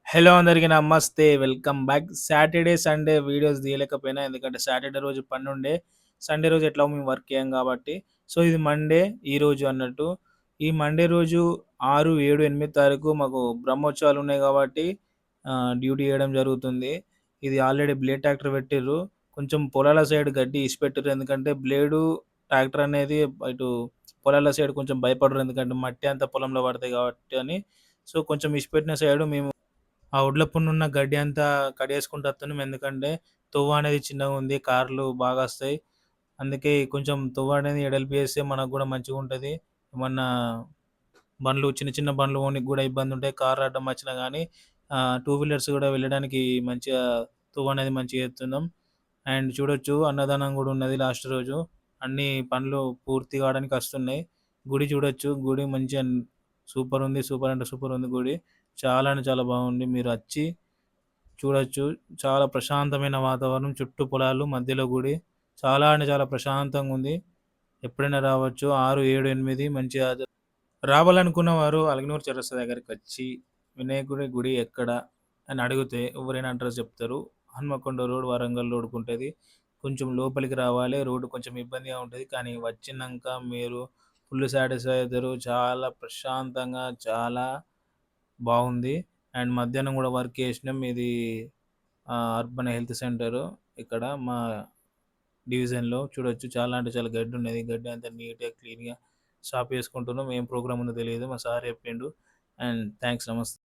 Hello అందరికి నమస్తే. Welcome back. Saturday, Sunday videos తీయలేకపోయినా ఎందుకంటే సాటర్‌డే రోజు పనుండే. సండే రోజు ఎట్లాగో మేము వర్క్ చేయం కాబట్టి. సో, ఇది మండే ఈరోజు అన్నట్టు. ఈ మండే రోజు 6, 7, 8 తారీఖు మాకు బ్రహ్మోత్సవాలున్నాయి కాబట్టి డ్యూటీ చేయడం జరుగుతుంది. ఇది ఆల్రెడీ బ్లేడ్ ట్రాక్టర్ పెట్టిర్రు. కొంచెం పొలాల సైడ్ గడ్డి ఇసిపెట్టిర్రు. ఎందుకంటే బ్లేడు, ట్రాక్టర్ అనేది ఇటు పొలాల సైడ్ కొంచెం భయపడరు. ఎందుకంటే మట్టి అంతా పొలంలో పడతాయి కాబట్టి అని. సో, కొంచెం ఇసిపెట్టిన సైడు మేము ఆ ఉడ్లప్పునున్న గడ్డి అంతా కడిగేసుకుంటూ వస్తున్నాం. ఎందుకంటే తొవ్వ అనేది చిన్నగుంది. కార్లు బాగొస్తాయి. అందుకే కొంచెం తొవ్వ అనేది ఎడల్పు చేస్తే మనకు గూడా మంచిగుంటది. ఏమన్నా బండ్లు చిన్న చిన్న బండ్లు పోనీకి గూడా ఇబ్బందుంటాయి. కార్ అడ్డం వచ్చినా గానీ టూ వీలర్స్ గూడా వెళ్ళడానికి మంచిగా తొవ్వ అనేది మంచిగా ఏస్తున్నాం. అండ్ చూడొచ్చు అన్నదానం గూడా ఉన్నది లాస్ట్ రోజు. అన్ని పనులు పూర్తి కావడానికి వస్తున్నాయి. గుడి చూడొచ్చు. గుడి మంచిగా సూపరుంది. సూపర్ అంటే సూపరుంది గుడి. చాలా అంటే చాలా బాగుంది. మీరచ్చి చూడొచ్చు. చాలా ప్రశాంతమైన వాతావరణం. చుట్టూ పొలాలు, మధ్యలో గుడి. చాలా అంటే చాలా ప్రశాంతంగుంది. ఎప్పుడైనా రావచ్చు. 6, 7, 8 మంచిగా రావాలనుకున్న వారు అలగనూరు చౌరస్తా దగ్గరికొచ్చి వినాయకుడి గుడి ఎక్కడ అని అడిగితే ఎవరైనా అడ్రెస్ చెప్తారు. హన్మకొండ రోడ్, వరంగల్ రోడ్‌కుంటది. కొంచెం లోపలికి రావాలి. రోడ్డు కొంచెం ఇబ్బందిగా ఉంటది. కానీ వచ్చినంక మీరు ఫుల్ సాటిస్ఫై అయితారు. చాలా ప్రశాంతంగా చాలా బావుంది. అండ్ మధ్యాహ్నం గూడా వర్క్ చేసినాం. ఇది అర్బన్ హెల్త్ సెంటరు. ఇక్కడ మా డివిజన్‌లో చూడొచ్చు. చాలా అంటే చాలా గడ్డున్నది. గడ్డి అంతా నీట్‌గా, క్లీన్‌గా సాఫ్ చేసుకుంటున్నాం. ఏం ప్రోగ్రామ్ ఉందో తెలీదు. మా సార్ చెప్పిండు. And thanks. నమస్తే.